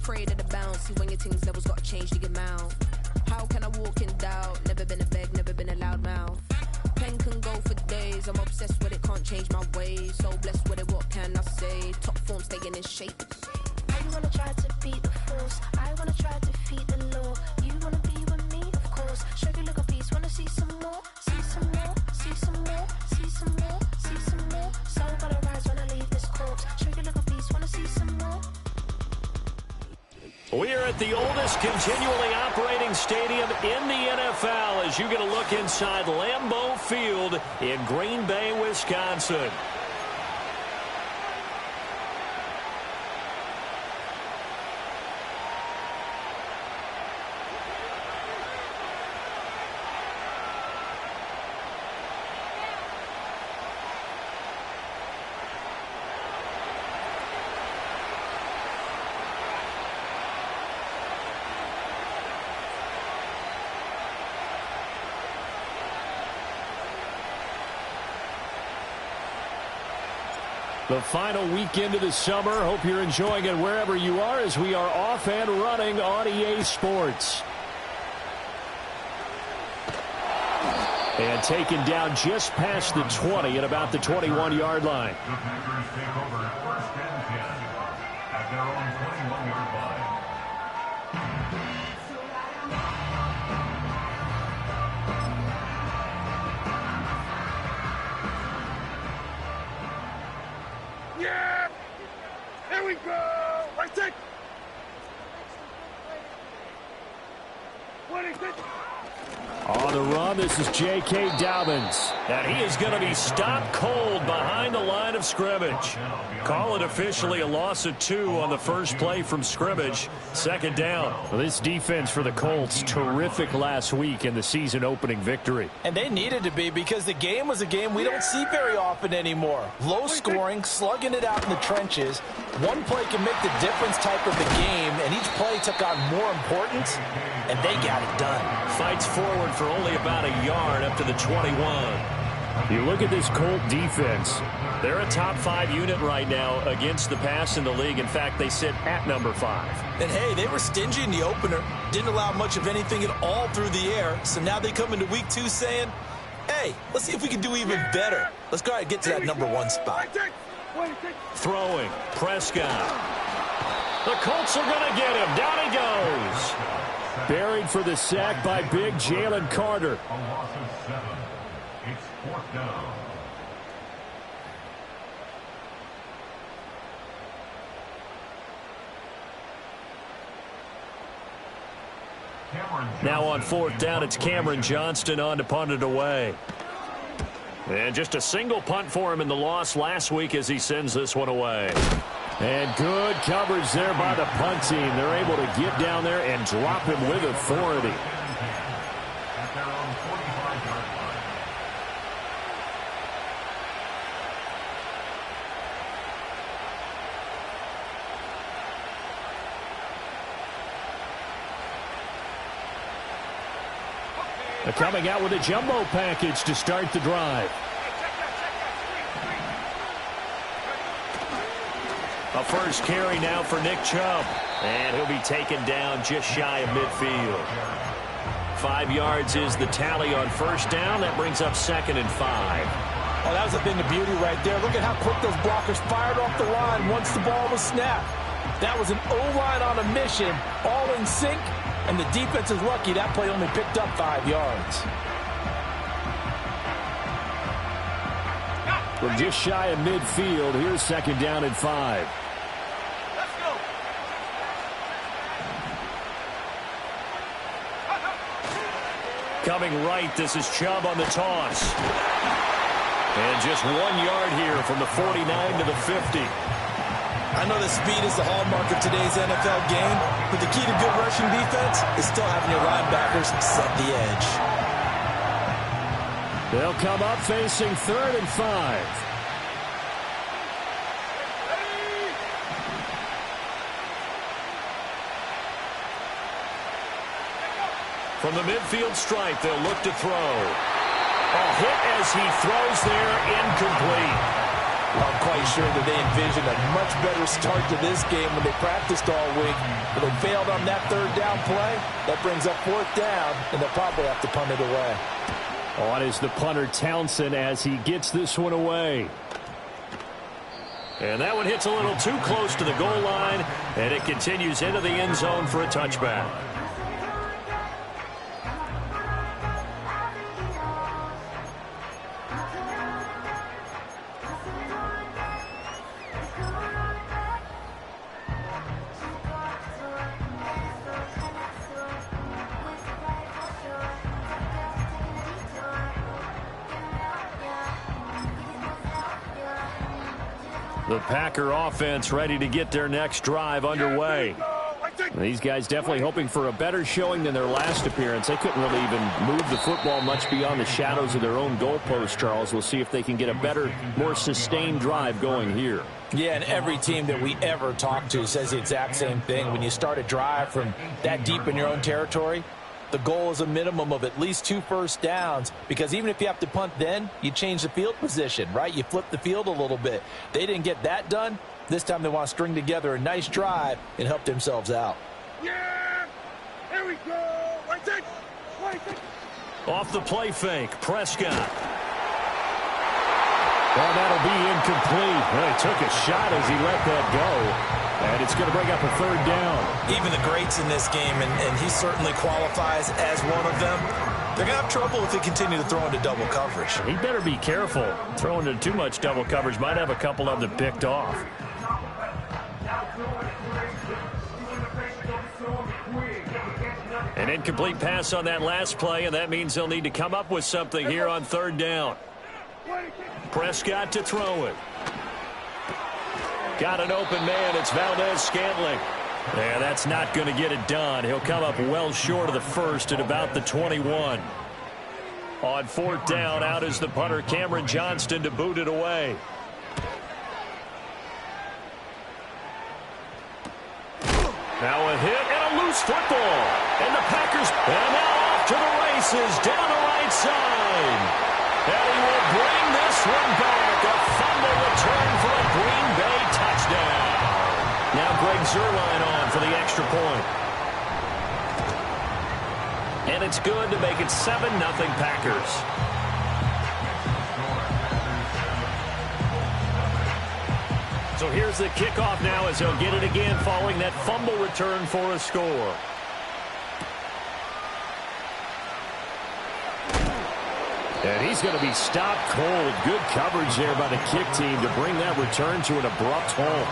afraid of the bounce. See, when your things levels gotta change to get mount. How can I walk in doubt? Never been a beg, never been a loud mouth. Pen can go for days. I'm obsessed with it, can't change my ways. So blessed with it, what can I say? Top form staying in shape. You wanna try to beat the force, I wanna try to defeat the law. You wanna be with me, of course. Show you look a piece, wanna see some more, see some more, see some more, see some more, see some more. So gonna rise when I leave this corpse. Show you look a piece, wanna see some more. We're at the oldest continually operating stadium in the NFL as you get a look inside Lambeau Field in Green Bay, Wisconsin. The final weekend of the summer. Hope you're enjoying it wherever you are as we are off and running on EA Sports. And taken down just past the 20 at about the 21-yard line. The Packers take over 1st and 10 at their own 21-yard line. Yeah! Here we go! Right take! On the run, this is J.K. Dobbins. And he is going to be stopped cold behind the line of scrimmage. Call it officially a loss of 2 on the first play from scrimmage. 2nd down. Well, this defense for the Colts, terrific last week in the season opening victory. And they needed to be because the game was a game we don't see very often anymore. Low scoring, slugging it out in the trenches. One play can make the difference type of the game, and each play took on more importance, and they got it done. Fights forward for only about a yard up to the 21. You look at this Colt defense. They're a top 5 unit right now against the pass in the league. In fact, they sit at number 5. And, hey, they were stingy in the opener. Didn't allow much of anything at all through the air. So now they come into week 2 saying, hey, let's see if we can do even better. Let's go ahead and get to that number 1 spot. Throwing. Prescott. The Colts are going to get him. Down he goes. Buried for the sack by big Jalen Carter. A loss of 7. It's 4th down. Now on 4th down, it's Cameron Johnston on to punt it away. And just a single punt for him in the loss last week as he sends this one away. And good coverage there by the punt team. They're able to get down there and drop him with authority. At their own 45-yard line. They're coming out with a jumbo package to start the drive. A first carry now for Nick Chubb. And he'll be taken down just shy of midfield. 5 yards is the tally on 1st down. That brings up 2nd and 5. Oh, that was a thing of beauty right there. Look at how quick those blockers fired off the line once the ball was snapped. That was an O-line on a mission, all in sync, and the defense is lucky that play only picked up 5 yards. From just shy of midfield, here's 2nd down and 5. Coming right, this is Chubb on the toss. And just 1 yard here from the 49 to the 50. I know that speed is the hallmark of today's NFL game, but the key to good rushing defense is still having your linebackers set the edge. They'll come up facing 3rd and 5. From the midfield stripe, they'll look to throw. A hit as he throws there, incomplete. I'm quite sure that they envisioned a much better start to this game when they practiced all week. But they failed on that third down play. That brings up fourth down, and they'll probably have to punt it away. On is the punter Townsend as he gets this one away. And that one hits a little too close to the goal line, and it continues into the end zone for a touchback. The Packer offense ready to get their next drive underway. These guys definitely hoping for a better showing than their last appearance. They couldn't really even move the football much beyond the shadows of their own goalpost, Charles. We'll see if they can get a better, more sustained drive going here. Yeah, and every team that we ever talk to says the exact same thing. When you start a drive from that deep in your own territory, the goal is a minimum of at least 2 first downs, because even if you have to punt then, you change the field position, right? You flip the field a little bit. They didn't get that done. This time they want to string together a nice drive and help themselves out. Yeah! Here we go! Right there! Right there! Off the play fake, Prescott. Well, that'll be incomplete. Well, he took a shot as he let that go. And it's going to bring up a third down. Even the greats in this game, and he certainly qualifies as one of them, they're going to have trouble if they continue to throw into double coverage. He better be careful. Throwing into too much double coverage might have a couple of them picked off. An incomplete pass on that last play, and that means they'll need to come up with something here on third down. Prescott to throw it. Got an open man. It's Valdez-Scantling. Yeah, that's not going to get it done. He'll come up well short of the first at about the 21. On fourth down, out is the punter, Cameron Johnston, to boot it away. Now a hit and a loose football. And the Packers are now off to the races down the right side. And he will bring this one back. A fumble return for a Green Bay touchdown. Now Greg Zuerlein on for the extra point. And it's good to make it 7-0 Packers. So here's the kickoff now as he'll get it again following that fumble return for a score. And he's going to be stopped cold. Good coverage there by the kick team to bring that return to an abrupt halt.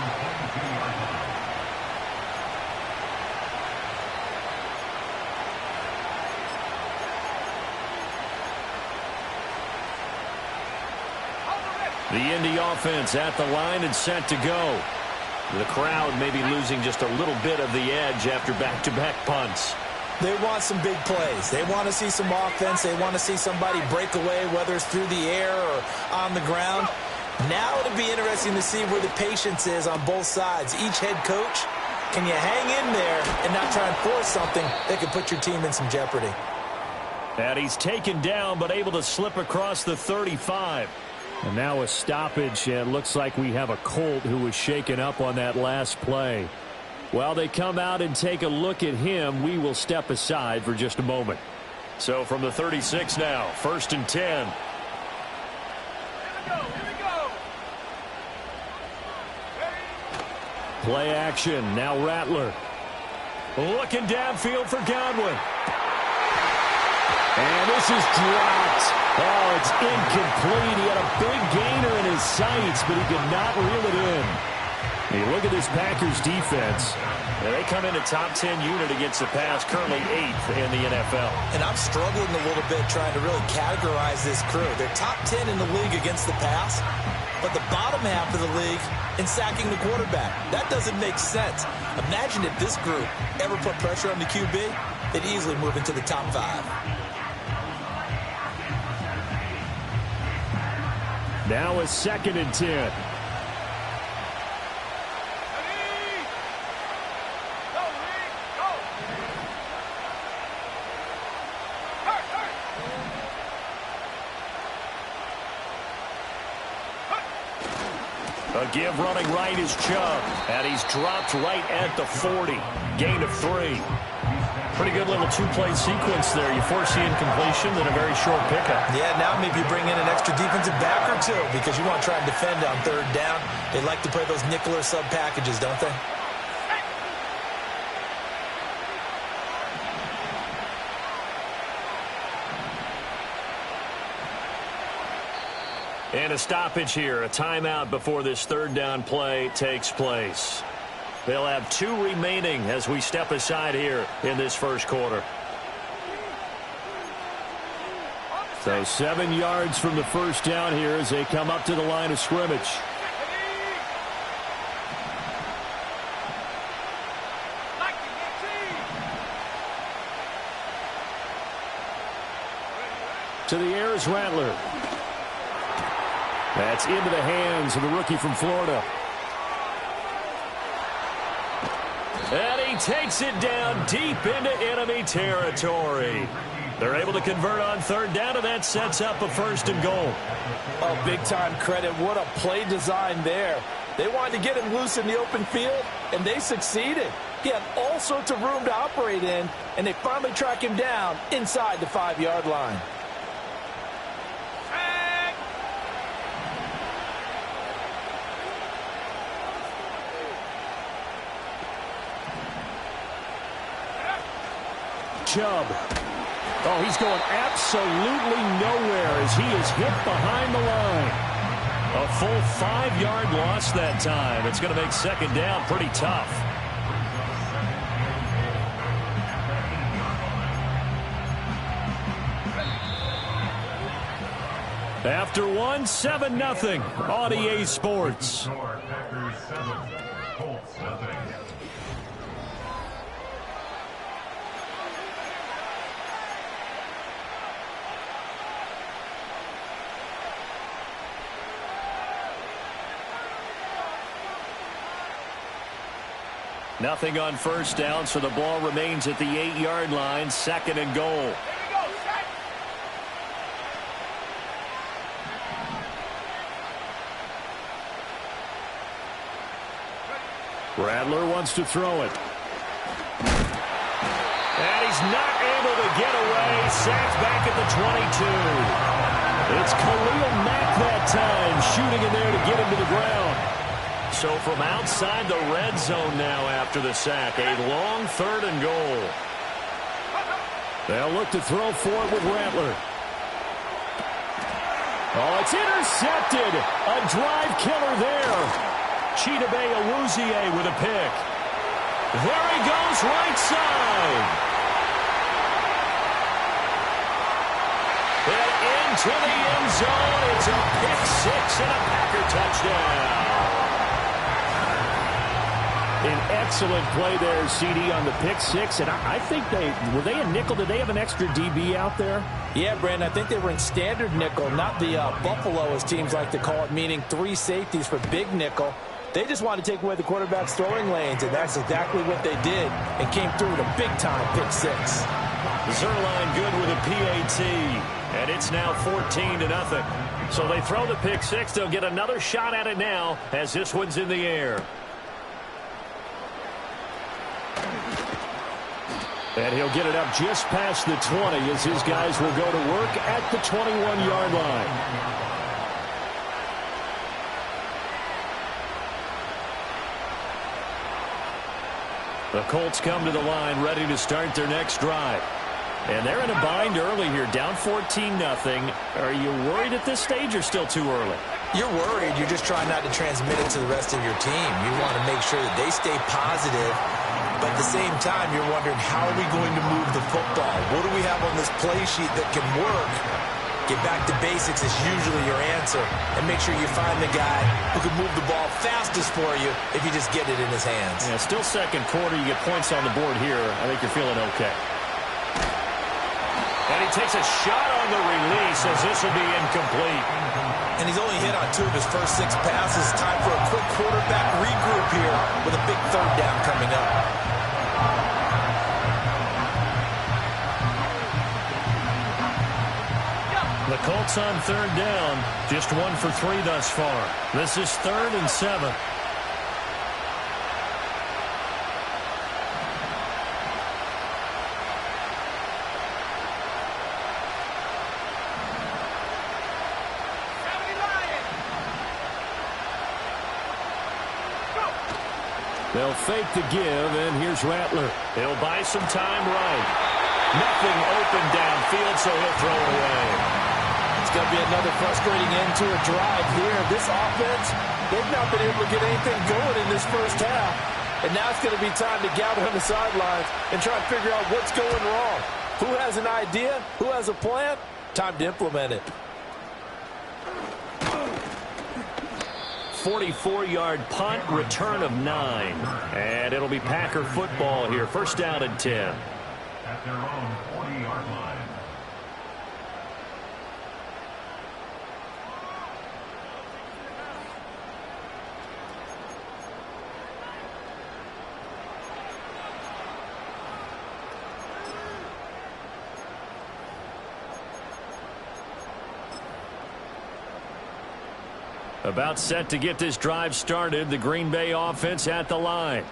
The Indy offense at the line and set to go. The crowd may be losing just a little bit of the edge after back-to-back punts. They want some big plays. They want to see some offense. They want to see somebody break away, whether it's through the air or on the ground. Now it'll be interesting to see where the patience is on both sides. Each head coach, can you hang in there and not try and force something that could put your team in some jeopardy? And he's taken down but able to slip across the 35. And now a stoppage, and it looks like we have a Colt who was shaken up on that last play. While they come out and take a look at him, we will step aside for just a moment. So from the 36 now, 1st and 10. Here we go! Play action, now Rattler. Looking downfield for Godwin. And this is dropped. Oh, it's incomplete. He had a big gainer in his sights, but he could not reel it in. Hey, look at this Packers defense. Now, they come in a top 10 unit against the pass, currently 8th in the NFL. And I'm struggling a little bit trying to really categorize this crew. They're top 10 in the league against the pass, but the bottom half of the league in sacking the quarterback. That doesn't make sense. Imagine if this group ever put pressure on the QB, they'd easily move into the top 5. Now a 2nd and 10. A give running right is Chubb, and he's dropped right at the 40. Gain of 3. Pretty good little two-play sequence there. You force the incompletion, then a very short pickup. Yeah, now maybe you bring in an extra defensive back or two because you want to try and defend on third down. They like to play those nickel or sub packages, don't they? And a stoppage here, a timeout before this third down play takes place. They'll have 2 remaining as we step aside here in this first quarter. So 7 yards from the first down here as they come up to the line of scrimmage. To the air is Rattler. That's into the hands of the rookie from Florida. And he takes it down deep into enemy territory. They're able to convert on third down, and that sets up a 1st and goal. Oh, big-time credit. What a play design there. They wanted to get him loose in the open field, and they succeeded. He had all sorts of room to operate in, and they finally track him down inside the 5-yard line. Chubb. Oh, he's going absolutely nowhere as he is hit behind the line. A full 5-yard loss that time. It's going to make second down pretty tough. After 1, 7-0 on EA Sports. Packers 7, Colts 0. Nothing on first down, so the ball remains at the 8-yard line, 2nd and goal. Rattler wants to throw it. And he's not able to get away. Sacked back at the 22. It's Khalil Mack that time, shooting in there to get him to the ground. So from outside the red zone now after the sack, a long 3rd and goal. They'll look to throw for it with Rattler. Oh, it's intercepted. A drive killer there. Chidobe Awuzie with a pick. There he goes, right side. And into the end zone. It's a pick 6 and a Packer touchdown. An excellent play there, CD, on the pick 6. And I think were they a nickel? Did they have an extra DB out there? Yeah, Brandon, I think they were in standard nickel, not the Buffalo, as teams like to call it, meaning 3 safeties for big nickel. They just wanted to take away the quarterback's throwing lanes, and that's exactly what they did, and came through with a big-time pick 6. Zerline good with a PAT, and it's now 14-0. So they throw the pick 6. They'll get another shot at it now as this one's in the air. And he'll get it up just past the 20 as his guys will go to work at the 21-yard line. The Colts come to the line ready to start their next drive. And they're in a bind early here, down 14-0. Are you worried at this stage or still too early? You're worried. You're just trying not to transmit it to the rest of your team. You want to make sure that they stay positive. But at the same time, you're wondering, how are we going to move the football? What do we have on this play sheet that can work? Get back to basics is usually your answer. And make sure you find the guy who can move the ball fastest for you if you just get it in his hands. Yeah, still second quarter. You get points on the board here. I think you're feeling okay. And he takes a shot on the release as this will be incomplete. And he's only hit on 2 of his first 6 passes. Time for a quick quarterback regroup here with a big third down coming up. The Colts Colts on third down. Just 1 for 3 thus far. This is 3rd and 7. They'll fake the give, and here's Rattler. He'll buy some time right. Nothing open downfield, so he'll throw it away. It's going to be another frustrating end to a drive here. This offense, they've not been able to get anything going in this first half. And now it's going to be time to gather on the sidelines and try and figure out what's going wrong. Who has an idea? Who has a plan? Time to implement it. 44-yard punt, return of 9. And it'll be Packer football here. First down and 10. At their own 40-yard line. About set to get this drive started. The Green Bay offense at the line.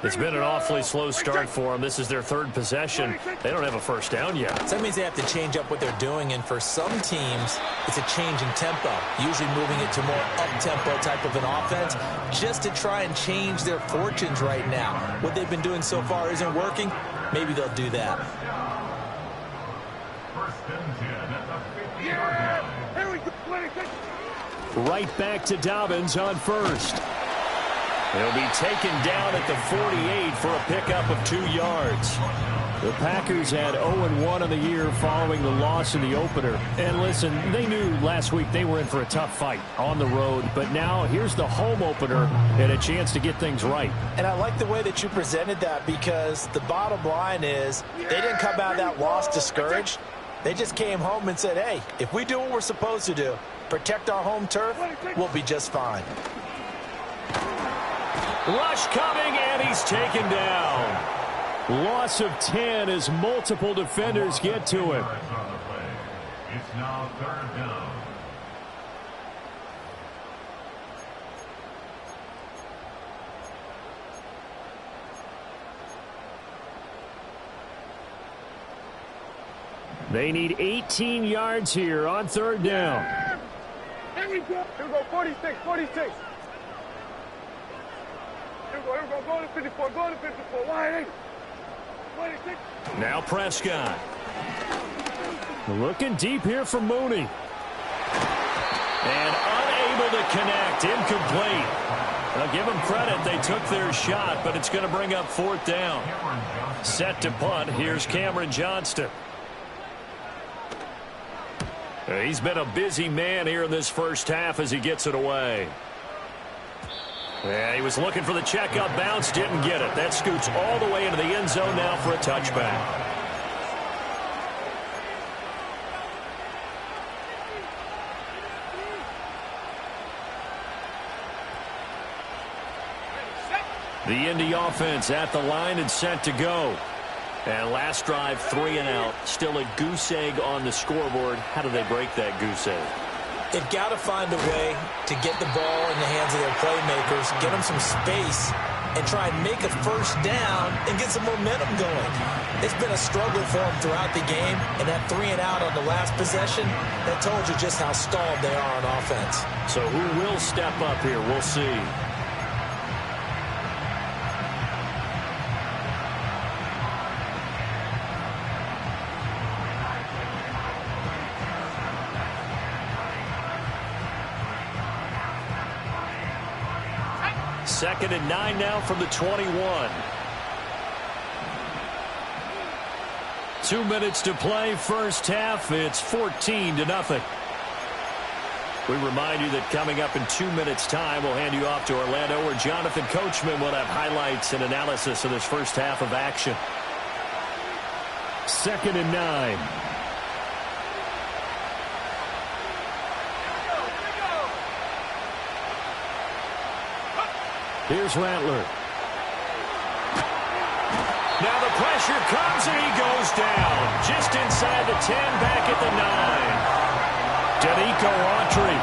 It's been an awfully slow start for them. This is their 3rd possession. They don't have a first down yet. So that means they have to change up what they're doing, and for some teams, it's a change in tempo, usually moving it to more up-tempo type of an offense just to try and change their fortunes right now. What they've been doing so far isn't working. Maybe they'll do that. First and 10 at the 50-yard line. Here we go. Right back to Dobbins on first. He'll be taken down at the 48 for a pickup of 2 yards. The Packers had 0-1 on the year following the loss in the opener. And listen, they knew last week they were in for a tough fight on the road. But now here's the home opener and a chance to get things right. And I like the way that you presented that, because the bottom line is they didn't come out of that loss discouraged. They just came home and said, hey, if we do what we're supposed to do, protect our home turf, we'll be just fine. Rush coming, and he's taken down. Loss of 10 as multiple defenders get to him. It's now 3rd down. They need 18 yards here on 3rd down. Here we go. Here we go. 46, 46. Here we go. Here we go. Go to 54. Go to 54. Wide 8. 26. Now Prescott. Looking deep here for Mooney. And unable to connect. Incomplete. I'll give them credit. They took their shot, but it's going to bring up 4th down. Set to punt. Here's Cameron Johnston. He's been a busy man here in this first half as he gets it away. Yeah, he was looking for the checkup bounce, didn't get it. That scoots all the way into the end zone now for a touchback. The Indy offense at the line and set to go. And last drive, 3 and out. Still a goose egg on the scoreboard. How do they break that goose egg? They've got to find a way to get the ball in the hands of their playmakers, get them some space, and try and make a first down and get some momentum going. It's been a struggle for them throughout the game, and that 3 and out on the last possession, that told you just how stalled they are on offense. So who will step up here? We'll see. Second and 9 now from the 21. 2 minutes to play, first half. It's 14-0. We remind you that coming up in 2 minutes' time, we'll hand you off to Orlando, where Jonathan Coachman will have highlights and analysis of this first half of action. Second and 9. Here's Rattler. Now the pressure comes and he goes down. Just inside the 10, back at the 9. Danico Autry,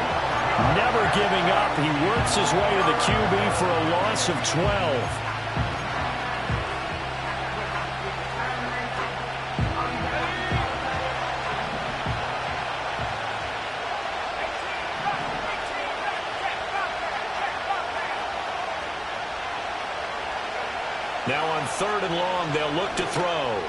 never giving up. He works his way to the QB for a loss of 12. Now on 3rd and long, they'll look to throw.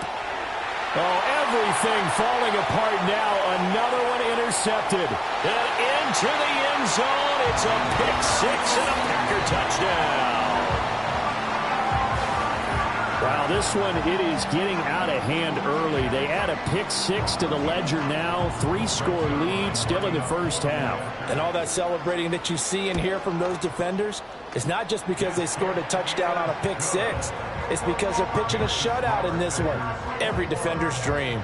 Oh, everything falling apart now. Another one intercepted. And into the end zone. It's a pick-6 and a Packer touchdown. Wow, this one, it is getting out of hand early. They add a pick-6 to the ledger now. 3-score lead still in the first half. And all that celebrating that you see and hear from those defenders is not just because they scored a touchdown on a pick-6. It's because they're pitching a shutout in this one. Every defender's dream.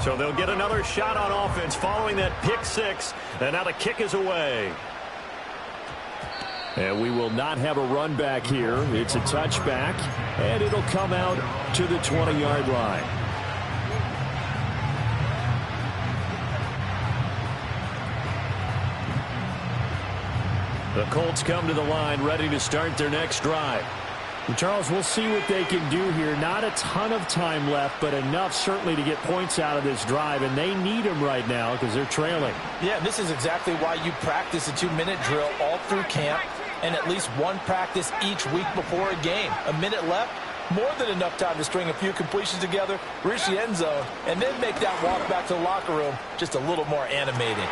So they'll get another shot on offense following that pick-6. And now the kick is away. And we will not have a run back here. It's a touchback, and it'll come out to the 20-yard line. The Colts come to the line ready to start their next drive. And Charles, we'll see what they can do here. Not a ton of time left, but enough certainly to get points out of this drive, and they need them right now because they're trailing. Yeah, this is exactly why you practice a 2-minute drill all through camp and at least one practice each week before a game. A minute left, more than enough time to string a few completions together, reach the end zone, and then make that walk back to the locker room just a little more animating.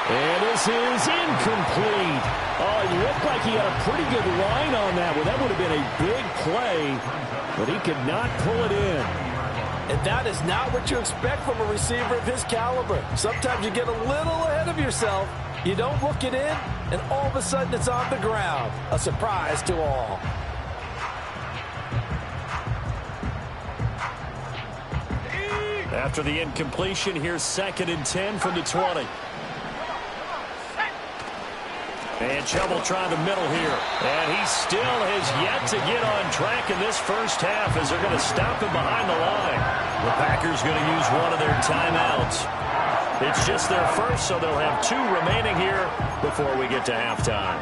And this is incomplete. Oh, it looked like he had a pretty good line on that one. That would have been a big play, but he could not pull it in. And that is not what you expect from a receiver of his caliber. Sometimes you get a little ahead of yourself. You don't look it in, and all of a sudden it's on the ground. A surprise to all. After the incompletion, here's 2nd and 10 from the 20. And Chubb trying the middle here. And he still has yet to get on track in this first half as they're going to stop him behind the line. The Packers going to use one of their timeouts. It's just their first, so they'll have 2 remaining here before we get to halftime.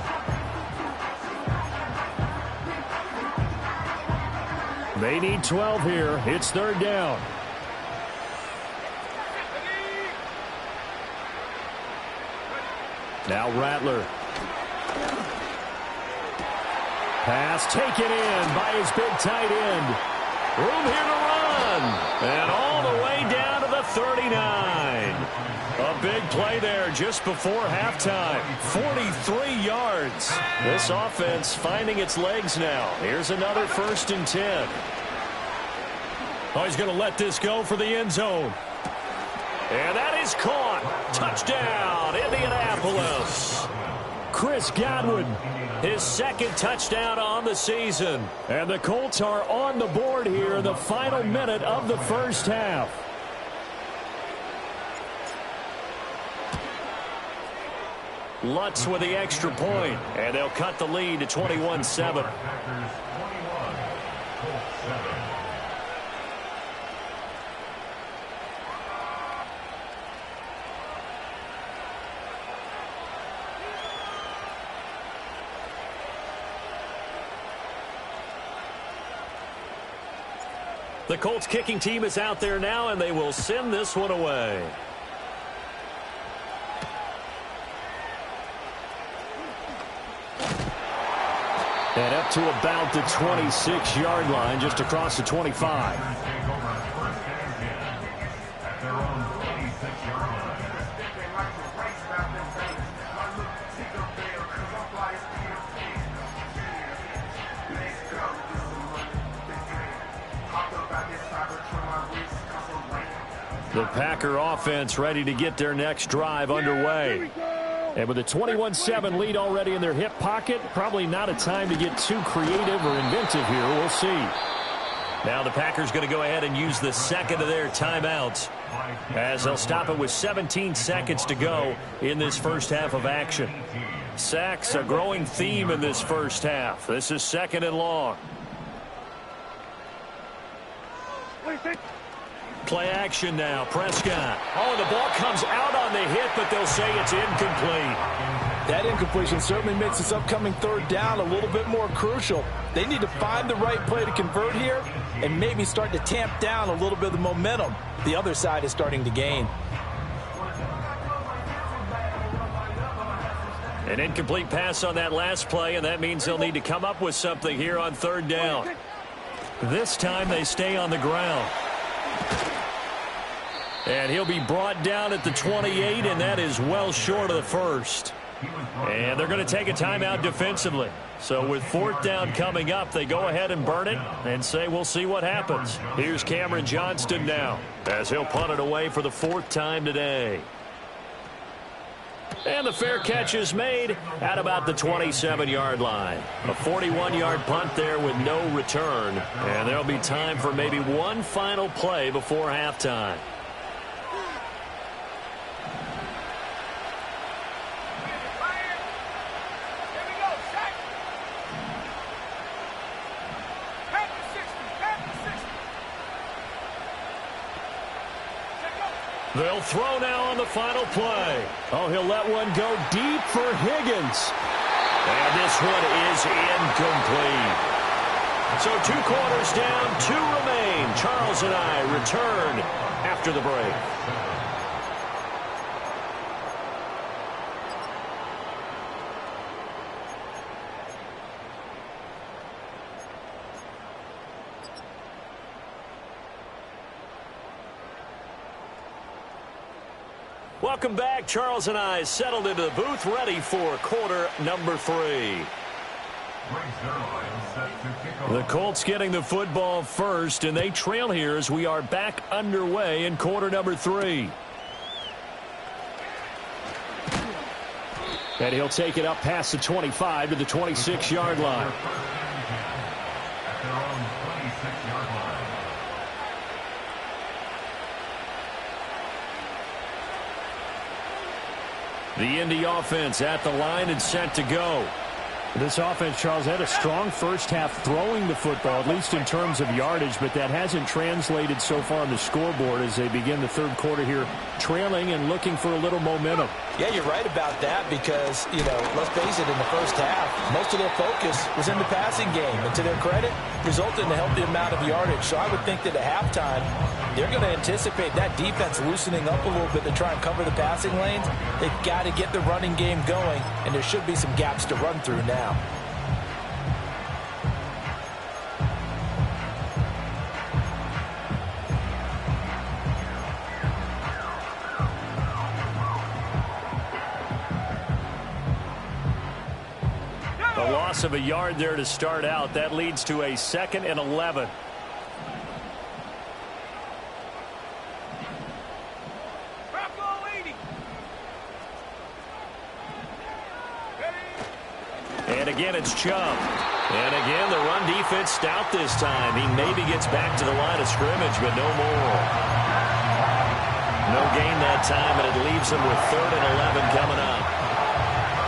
They need 12 here. It's 3rd down. Now Rattler. Pass taken in by his big tight end. Room here to run. And all the way down to the 39. A big play there just before halftime. 43 yards. This offense finding its legs now. Here's another 1st and 10. Oh, he's going to let this go for the end zone. And that is caught. Touchdown, Indianapolis. Chris Godwin, his 2nd touchdown on the season. And the Colts are on the board here in the final minute of the first half. Lutz with the extra point, and they'll cut the lead to 21-7. The Colts kicking team is out there now, and they will send this one away. And up to about the 26-yard line, just across the 25. The Packer offense ready to get their next drive underway. And with a 21-7 lead already in their hip pocket, probably not a time to get too creative or inventive here. We'll see. Now the Packers going to go ahead and use the 2nd of their timeouts as they'll stop it with 17 seconds to go in this first half of action. Sacks, a growing theme in this first half. This is 2nd and long. Play action now. Prescott. Oh, the ball comes out on the hit, but they'll say it's incomplete. That incompletion certainly makes this upcoming third down a little bit more crucial. They need to find the right play to convert here and maybe start to tamp down a little bit of the momentum the other side is starting to gain. An incomplete pass on that last play, and that means they'll need to come up with something here on third down. This time they stay on the ground. And he'll be brought down at the 28, and that is well short of the first. And they're going to take a timeout defensively. So with fourth down coming up, they go ahead and burn it and say we'll see what happens. Here's Cameron Johnston now as he'll punt it away for the fourth time today. And the fair catch is made at about the 27-yard line. A 41-yard punt there with no return. And there'll be time for maybe one final play before halftime. They'll throw now on the final play. Oh, he'll let one go deep for Higgins. And this one is incomplete. So 2 quarters down, 2 remain. Charles and I return after the break. Welcome back. Charles and I settled into the booth, ready for quarter number 3. The Colts getting the football first, and they trail here as we are back underway in quarter number 3. And he'll take it up past the 25 to the 26-yard line. The Indy offense at the line and set to go. This offense, Charles, had a strong first half throwing the football, at least in terms of yardage, but that hasn't translated so far on the scoreboard as they begin the third quarter here, trailing and looking for a little momentum. Yeah, you're right about that because, let's face it, in the first half, most of their focus was in the passing game. And to their credit, resulted in a healthy amount of yardage. So I would think that at halftime, they're going to anticipate that defense loosening up a little bit to try and cover the passing lanes. They've got to get the running game going, and there should be some gaps to run through now. A loss of a yard there to start out. That leads to a 2nd and 11. And again, it's Chubb. And again, the run defense stout this time. He maybe gets back to the line of scrimmage, but no more. No gain that time, and it leaves him with 3rd and 11 coming up.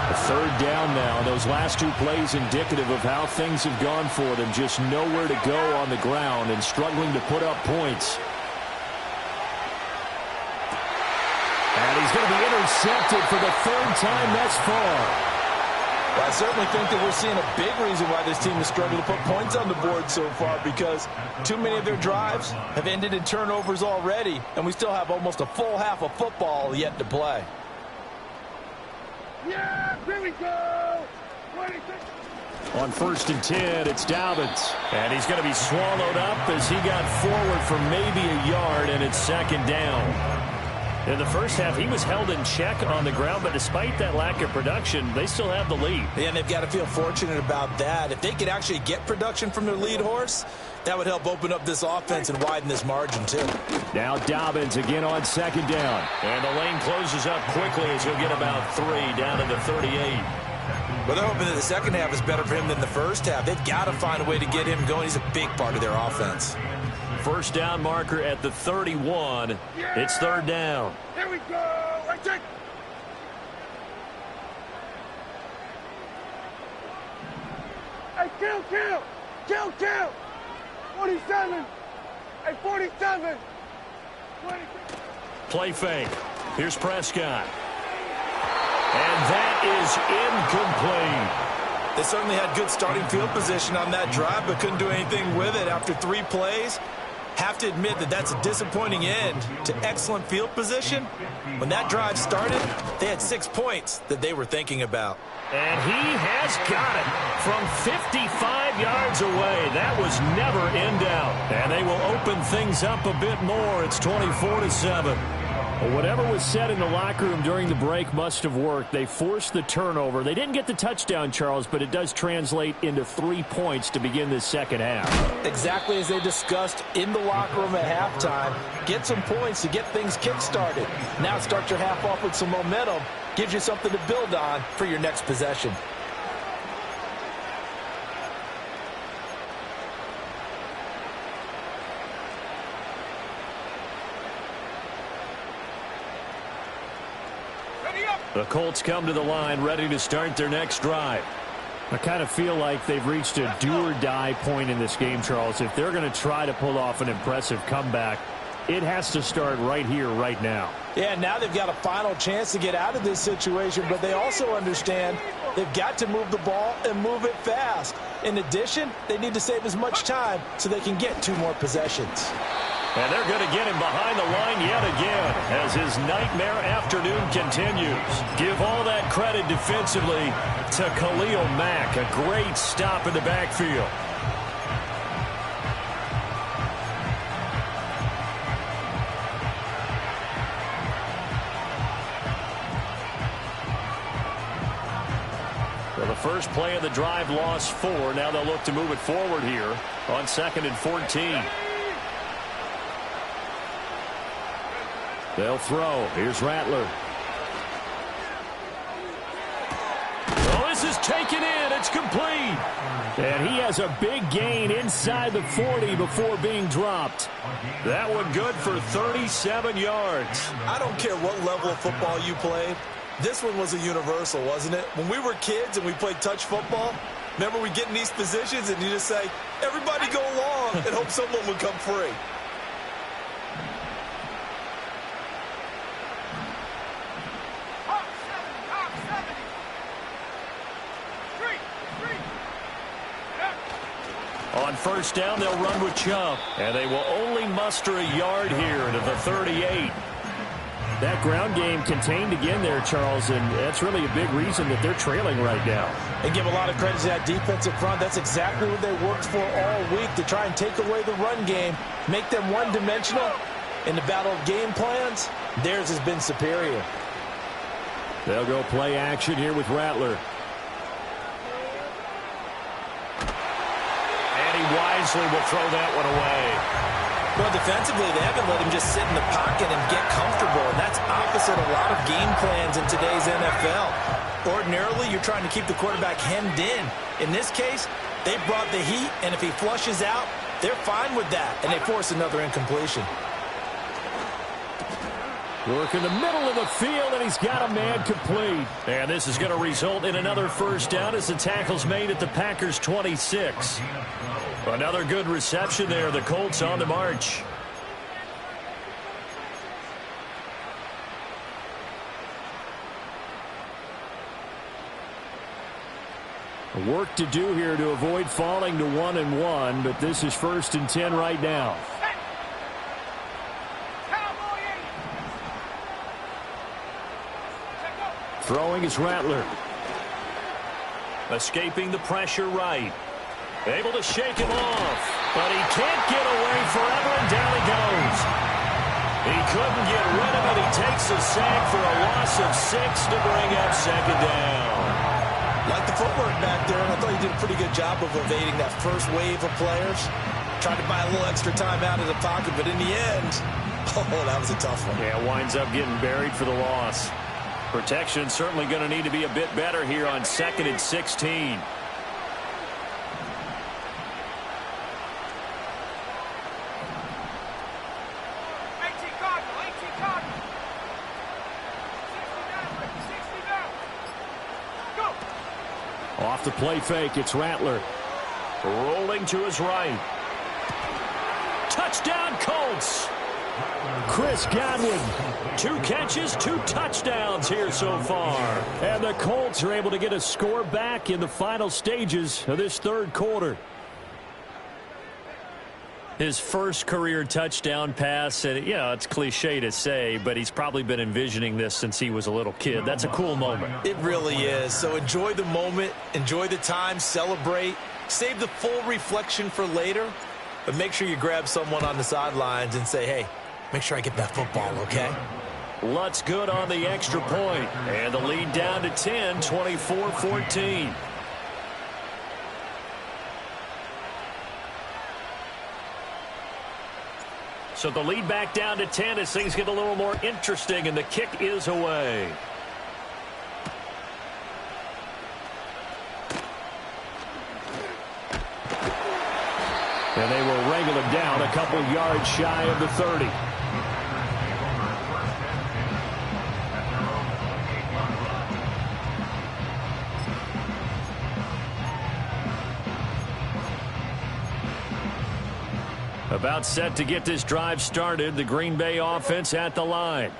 A third down now. Those last 2 plays indicative of how things have gone for them. Just nowhere to go on the ground and struggling to put up points. And he's going to be intercepted for the 3rd time thus far. Well, I certainly think that we're seeing a big reason why this team has struggled to put points on the board so far, because too many of their drives have ended in turnovers already, and we still have almost a full half of football yet to play. Yeah, here we go. 26. On 1st and 10, it's Dobbins. And he's going to be swallowed up as he got forward for maybe a yard, and it's 2nd down. In the first half, he was held in check on the ground, but despite that lack of production, they still have the lead. Yeah, and they've got to feel fortunate about that. If they could actually get production from their lead horse, that would help open up this offense and widen this margin, too. Now Dobbins again on 2nd down. And the lane closes up quickly as he'll get about 3 down to the 38. Well, they're hoping that the second half is better for him than the first half. They've got to find a way to get him going. He's a big part of their offense. 1st down marker at the 31. It's 3rd down. Here we go. Right check. Hey, kill. 47. Hey, 47. 20. Play fake. Here's Prescott. And that is incomplete. They certainly had good starting field position on that drive, but couldn't do anything with it after 3 plays. Have to admit that that's a disappointing end to excellent field position. When that drive started, they had 6 points that they were thinking about. And he has got it from 55 yards away. That was never in doubt. And they will open things up a bit more. It's 24-7. Well, whatever was said in the locker room during the break must have worked. They forced the turnover. They didn't get the touchdown, Charles, but it does translate into 3 points to begin this second half. Exactly as they discussed in the locker room at halftime. Get some points to get things kick-started. Now start your half off with some momentum. Gives you something to build on for your next possession. The Colts come to the line ready to start their next drive. I kind of feel like they've reached a do-or-die point in this game, Charles. If they're going to try to pull off an impressive comeback, it has to start right here, right now. Yeah, now they've got a final chance to get out of this situation, but they also understand they've got to move the ball and move it fast. In addition, they need to save as much time so they can get 2 more possessions. And they're going to get him behind the line yet again as his nightmare afternoon continues. Give all that credit defensively to Khalil Mack. A great stop in the backfield. Well, the first play of the drive lost 4. Now they'll look to move it forward here on 2nd and 14. They'll throw. Here's Rattler. Oh, this is taken in. It's complete. And he has a big gain inside the 40 before being dropped. That one good for 37 yards. I don't care what level of football you played. This one was a universal, wasn't it? When we were kids and we played touch football, remember we get in these positions and you just say, everybody go along and hope someone would come free. On first down, they'll run with Chubb. And they will only muster a yard here to the 38. That ground game contained again there, Charles, and that's really a big reason that they're trailing right now. And give a lot of credit to that defensive front. That's exactly what they worked for all week, to try and take away the run game, make them one-dimensional. In the battle of game plans, theirs has been superior. They'll go play action here with Rattler. And he wisely will throw that one away. Well, defensively, they haven't let him just sit in the pocket and get comfortable, and that's opposite a lot of game plans in today's NFL. Ordinarily, you're trying to keep the quarterback hemmed in. In this case, they brought the heat, and if he flushes out, they're fine with that, and they force another incompletion. Work in the middle of the field, and he's got a man complete. And this is going to result in another first down as the tackle's made at the Packers' 26. Another good reception there. The Colts on the march. Work to do here to avoid falling to 1-1, but this is 1st and 10 right now. Throwing is Rattler. Escaping the pressure right. Able to shake him off, but he can't get away forever, and down he goes. He couldn't get rid of it. He takes a sack for a loss of 6 to bring up 2nd down. Like the footwork back there, and I thought he did a pretty good job of evading that first wave of players. Tried to buy a little extra time out of the pocket, but in the end, oh, that was a tough one. Yeah, winds up getting buried for the loss. Protection certainly going to need to be a bit better here on 2nd and 16. Off the play fake, it's Rattler. Rolling to his right. Touchdown, Colts. Chris Godwin. 2 catches, 2 touchdowns here so far. And the Colts are able to get a score back in the final stages of this third quarter. His first career touchdown pass, and it's cliche to say, but he's probably been envisioning this since he was a little kid. That's a cool moment. It really is. So enjoy the moment, enjoy the time, celebrate, save the full reflection for later, but make sure you grab someone on the sidelines and say, hey, make sure I get that football, okay? Lutz good on the extra point, and the lead down to 10, 24-14. So the lead back down to 10 as things get a little more interesting, and the kick is away. And they will wrangle it down a couple yards shy of the 30. About set to get this drive started. The Green Bay offense at the line.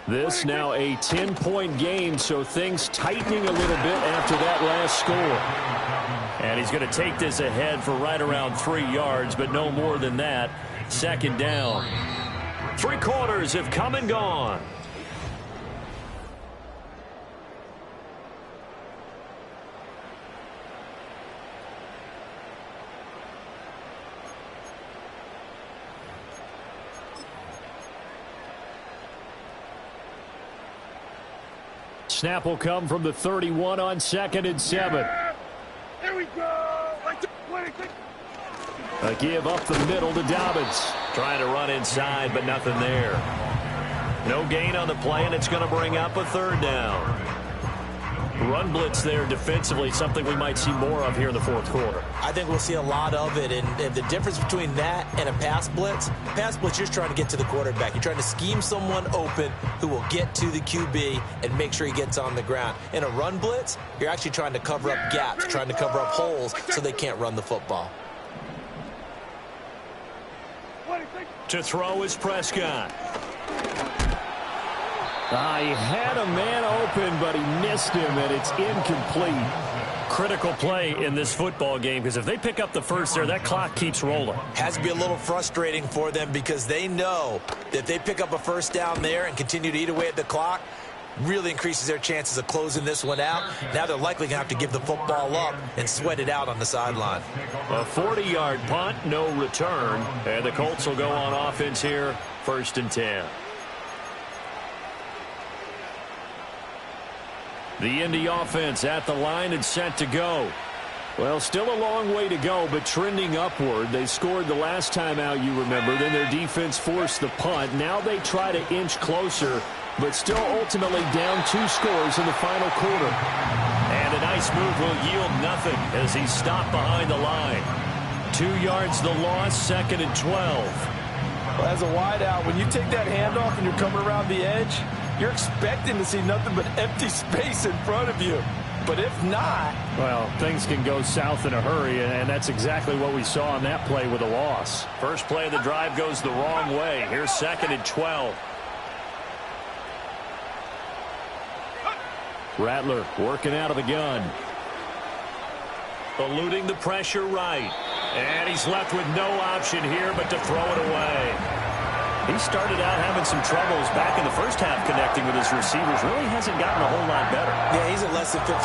This now a 10-point game, so things tightening a little bit after that last score. And he's going to take this ahead for right around 3 yards, but no more than that. Second down. 3 quarters have come and gone. Snap will come from the 31 on 2nd and 7. Here we go. A give up the middle to Dobbins. Trying to run inside, but nothing there. No gain on the play, and it's going to bring up a 3rd down. Run blitz there defensively, something we might see more of here in the 4th quarter. I think we'll see a lot of it, and the difference between that and a pass blitz, you're trying to get to the quarterback. You're trying to scheme someone open who will get to the QB and make sure he gets on the ground. In a run blitz, you're actually trying to cover up gaps, trying to cover up holes so they can't run the football. To throw is Prescott. He had a man open, but he missed him, and it's incomplete. Critical play in this football game, because if they pick up the first there, that clock keeps rolling. Has to be a little frustrating for them because they know that if they pick up a first down there and continue to eat away at the clock, really increases their chances of closing this one out. Now they're likely going to have to give the football up and sweat it out on the sideline. A 40-yard punt, no return, and the Colts will go on offense here, 1st and 10. The Indy offense at the line and set to go. Well, still a long way to go, but trending upward. They scored the last time out, you remember. Then their defense forced the punt. Now they try to inch closer, but still ultimately down 2 scores in the final quarter. And a nice move will yield nothing as he's stopped behind the line. 2 yards the loss, 2nd and 12. Well, as a wideout, when you take that handoff and you're coming around the edge, you're expecting to see nothing but empty space in front of you. But if not... Well, things can go south in a hurry, and that's exactly what we saw on that play with a loss. First play of the drive goes the wrong way. Here's 2nd and 12. Rattler working out of the gun. Eluding the pressure right. And he's left with no option here but to throw it away. He started out having some troubles back in the first half connecting with his receivers. Really hasn't gotten a whole lot better. Yeah, he's at less than 50%,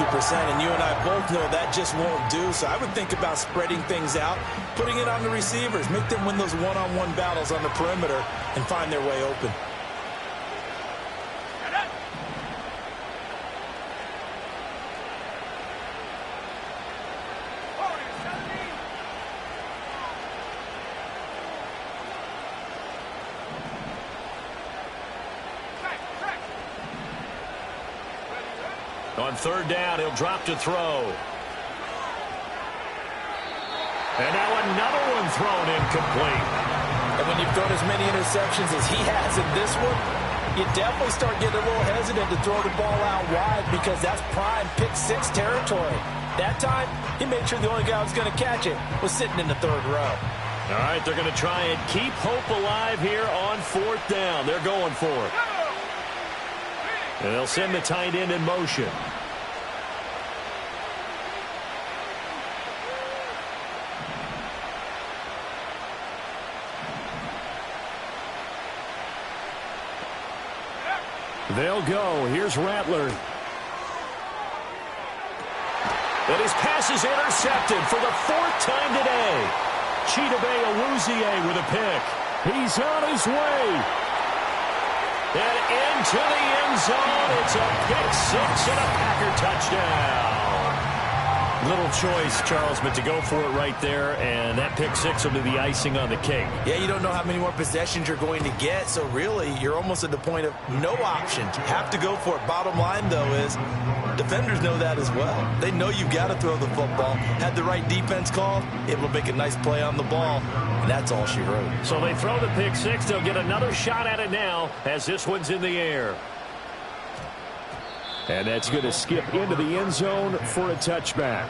and you and I both know that just won't do. So I would think about spreading things out, putting it on the receivers, make them win those one-on-one battles on the perimeter and find their way open. On 3rd down, he'll drop to throw. And now another one thrown incomplete. And when you've thrown as many interceptions as he has in this one, you definitely start getting a little hesitant to throw the ball out wide because that's prime pick-6 territory. That time, he made sure the only guy who was going to catch it was sitting in the 3rd row. All right, they're going to try and keep hope alive here on 4th down. They're going for it. And they'll send the tight end in motion. They'll go. Here's Rattler. And his pass is intercepted for the 4th time today. Chidobe Awuzie with a pick. He's on his way. And into the end zone. It's a pick 6 and a Packer touchdown. Little choice, Charles, but to go for it right there, and that pick 6 will be the icing on the cake. Yeah, you don't know how many more possessions you're going to get, so really you're almost at the point of no options. You have to go for it. Bottom line, though, is defenders know that as well. They know you've got to throw the football. Had the right defense call, able to make a nice play on the ball, and that's all she wrote. So they throw the pick 6. They'll get another shot at it now as this one's in the air. And that's going to skip into the end zone for a touchback.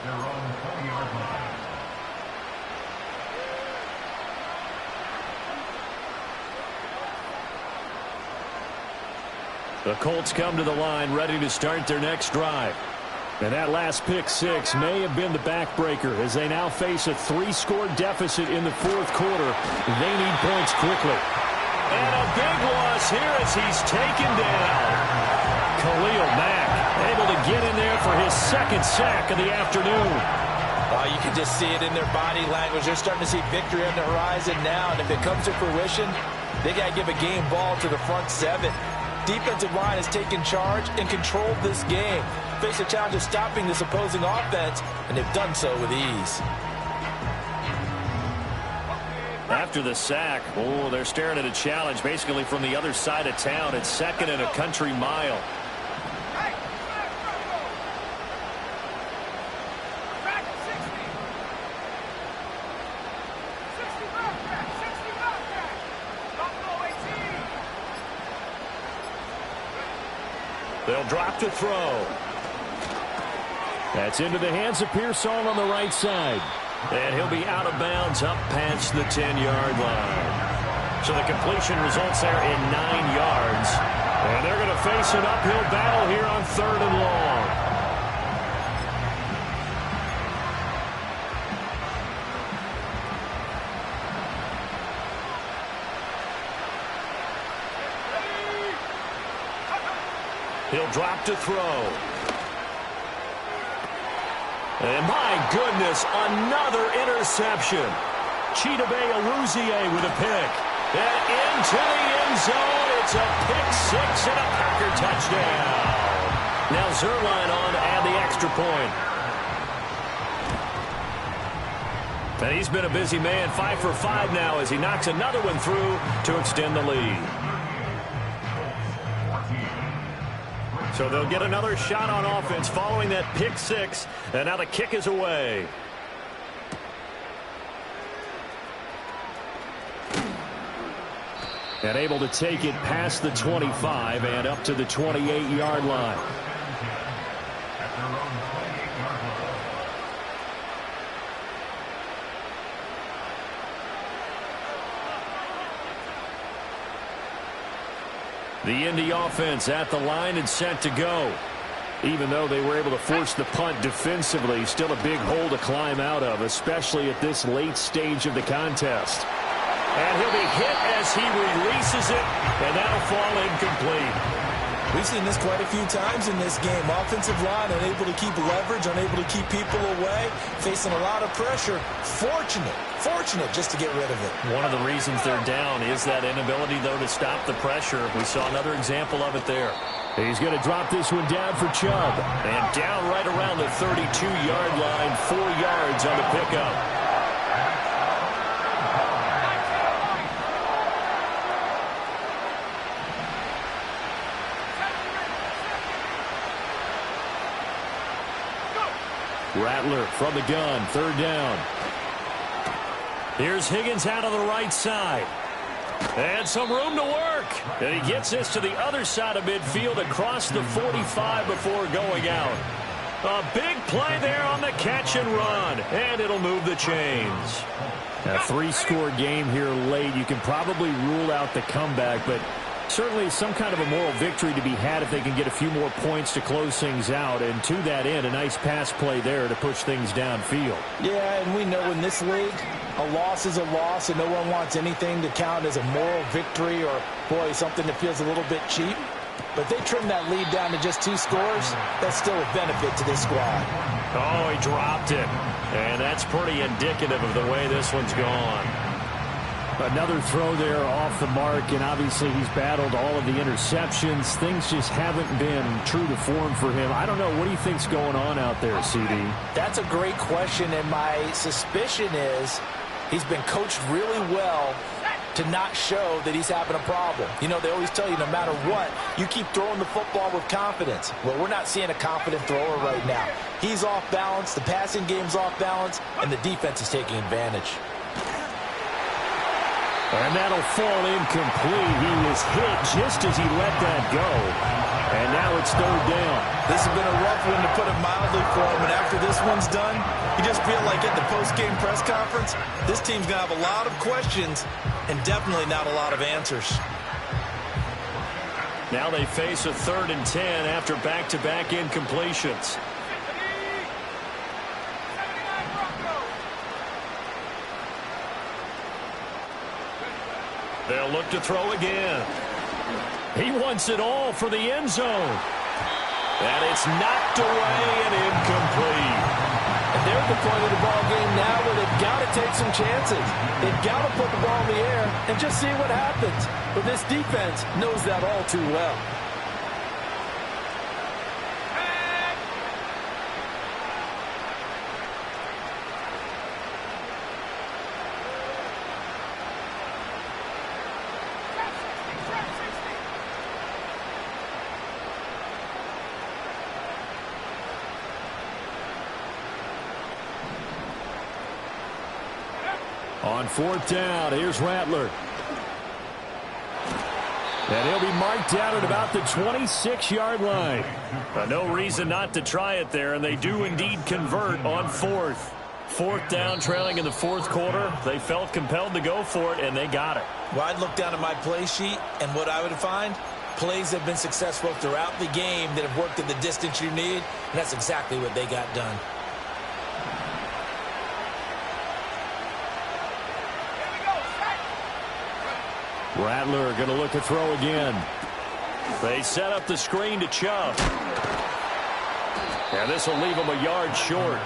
The Colts come to the line ready to start their next drive. And that last pick 6 may have been the backbreaker as they now face a 3-score deficit in the 4th quarter. They need points quickly. And a big loss here as he's taken down. Khalil Mack able to get in there for his 2nd sack of the afternoon. You can just see it in their body language. They're starting to see victory on the horizon now, and if it comes to fruition, they got to give a game ball to the front 7. Defensive line has taken charge and controlled this game. Face a challenge of stopping this opposing offense, and they've done so with ease. After the sack, they're staring at a challenge basically from the other side of town. It's 2nd and a country mile. They'll drop to throw. That's into the hands of Pearsall on the right side. And he'll be out of bounds up past the 10-yard line. So the completion results there in 9 yards. And they're going to face an uphill battle here on 3rd and long. He'll drop to throw. And my goodness, another interception. Chidobe Awuzie with a pick. And into the end zone, it's a pick 6 and a Packer touchdown. Now Zerline on to add the extra point. And he's been a busy man, 5 for 5 now as he knocks another one through to extend the lead. So they'll get another shot on offense following that pick 6. And now the kick is away. And able to take it past the 25 and up to the 28-yard line. The Indy offense at the line and set to go. Even though they were able to force the punt defensively, still a big hole to climb out of, especially at this late stage of the contest. And he'll be hit as he releases it, and that'll fall incomplete. We've seen this quite a few times in this game. Offensive line unable to keep leverage, unable to keep people away, facing a lot of pressure. Fortunate just to get rid of it. One of the reasons they're down is that inability, though, to stop the pressure. We saw another example of it there. He's going to drop this one down for Chubb. And down right around the 32-yard line, 4 yards on the pickup. Rattler from the gun, 3rd down. Here's Higgins out of the right side. And some room to work. And he gets this to the other side of midfield across the 45 before going out. A big play there on the catch and run, and it'll move the chains. A 3-score game here late. You can probably rule out the comeback, but certainly some kind of a moral victory to be had if they can get a few more points to close things out. And to that end, a nice pass play there to push things downfield. Yeah, and we know in this league, a loss is a loss, and no one wants anything to count as a moral victory or, boy, something that feels a little bit cheap. But they trim that lead down to just 2 scores. That's still a benefit to this squad. Oh, he dropped it. And that's pretty indicative of the way this one's gone. Another throw there off the mark, and obviously he's battled all of the interceptions. Things just haven't been true to form for him. I don't know. What do you think's going on out there, CD? That's a great question, and my suspicion is he's been coached really well to not show that he's having a problem. You know, they always tell you no matter what, you keep throwing the football with confidence. Well, we're not seeing a confident thrower right now. He's off balance, the passing game's off balance, and the defense is taking advantage. And that'll fall incomplete. He was hit just as he let that go. And now it's 3rd down. This has been a rough one, to put it mildly, for him. And after this one's done, you just feel like at the post-game press conference, this team's going to have a lot of questions and definitely not a lot of answers. Now they face a 3rd and 10 after back-to-back incompletions. They'll look to throw again. He wants it all for the end zone. And it's knocked away and incomplete. And they're at the point of the ball game now where they've got to take some chances. They've got to put the ball in the air and just see what happens. But this defense knows that all too well. On 4th down, here's Rattler. And he'll be marked down at about the 26-yard line. No reason not to try it there, and they do indeed convert on 4th. 4th down, trailing in the 4th quarter. They felt compelled to go for it, and they got it. Well, I'd look down at my play sheet, and what I would find, plays have been successful throughout the game that have worked at the distance you need, and that's exactly what they got done. Rattler going to look to throw again. They set up the screen to Chubb. And this will leave him a yard short.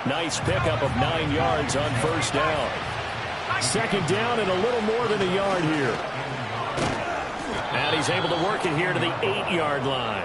Nice pickup of 9 yards on 1st down. 2nd down and a little more than a yard here. And he's able to work it here to the 8-yard line.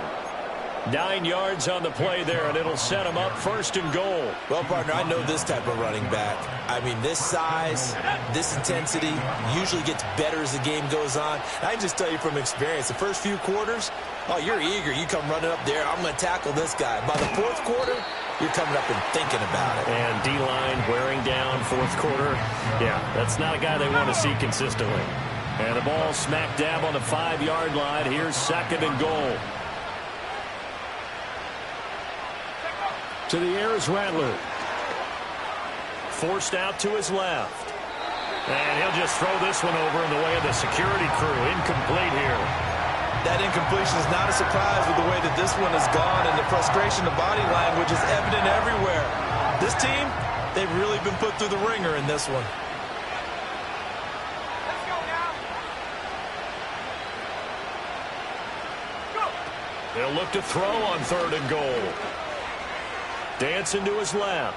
9 yards on the play there, and it'll set him up 1st and goal. Well, partner, I know this type of running back. I mean, this size, this intensity usually gets better as the game goes on. I can just tell you from experience, the first few quarters, oh, you're eager. You come running up there, I'm going to tackle this guy. By the 4th quarter, you're coming up and thinking about it. And D-line wearing down 4th quarter. Yeah, that's not a guy they want to see consistently. And the ball smack dab on the 5-yard line. Here's 2nd and goal. To the air is Rattler. Forced out to his left. And he'll just throw this one over in the way of the security crew. Incomplete here. That incompletion is not a surprise with the way that this one has gone, and the frustration of body language is evident everywhere. This team, they've really been put through the ringer in this one. They'll look to throw on 3rd and goal. Dancing to his left.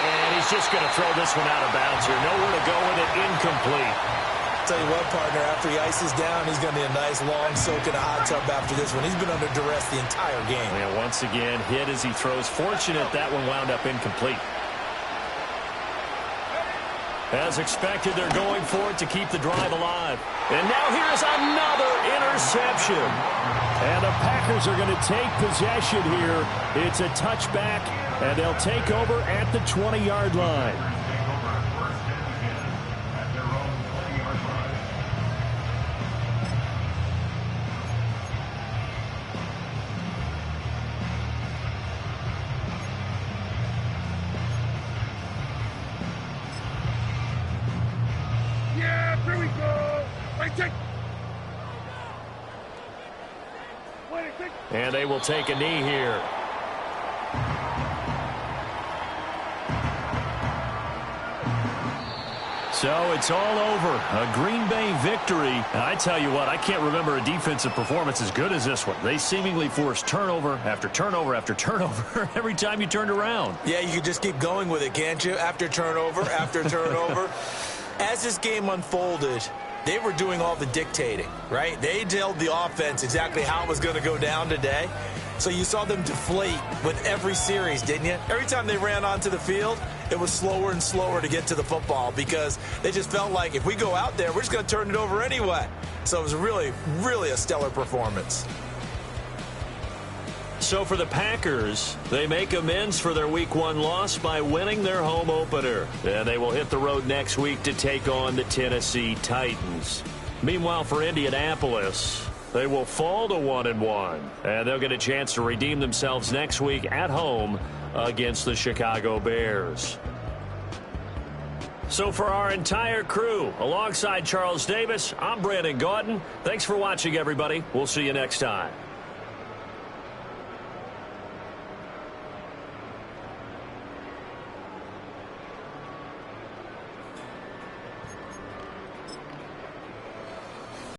And he's just going to throw this one out of bounds here. Nowhere to go with it. Incomplete. Tell you what, partner, after he ices down, he's going to need a nice long soak in a hot tub after this one. He's been under duress the entire game. And once again, hit as he throws. Fortunate that one wound up incomplete. As expected, they're going for it to keep the drive alive. And now here's another interception. And the Packers are going to take possession here. It's a touchback, and they'll take over at the 20-yard line. Here we go. Right, take. And they will take a knee here. So it's all over. A Green Bay victory. And I tell you what, I can't remember a defensive performance as good as this one. They seemingly forced turnover after turnover after turnover every time you turned around. Yeah, you can just keep going with it, can't you? After turnover, after turnover. As this game unfolded, they were doing all the dictating, right? They told the offense exactly how it was going to go down today. So you saw them deflate with every series, didn't you? Every time they ran onto the field, it was slower and slower to get to the football because they just felt like if we go out there, we're just going to turn it over anyway. So it was really, really a stellar performance. So for the Packers, they make amends for their Week 1 loss by winning their home opener. And they will hit the road next week to take on the Tennessee Titans. Meanwhile, for Indianapolis, they will fall to 1-1. And they'll get a chance to redeem themselves next week at home against the Chicago Bears. So for our entire crew, alongside Charles Davis, I'm Brandon Gaudin. Thanks for watching, everybody. We'll see you next time.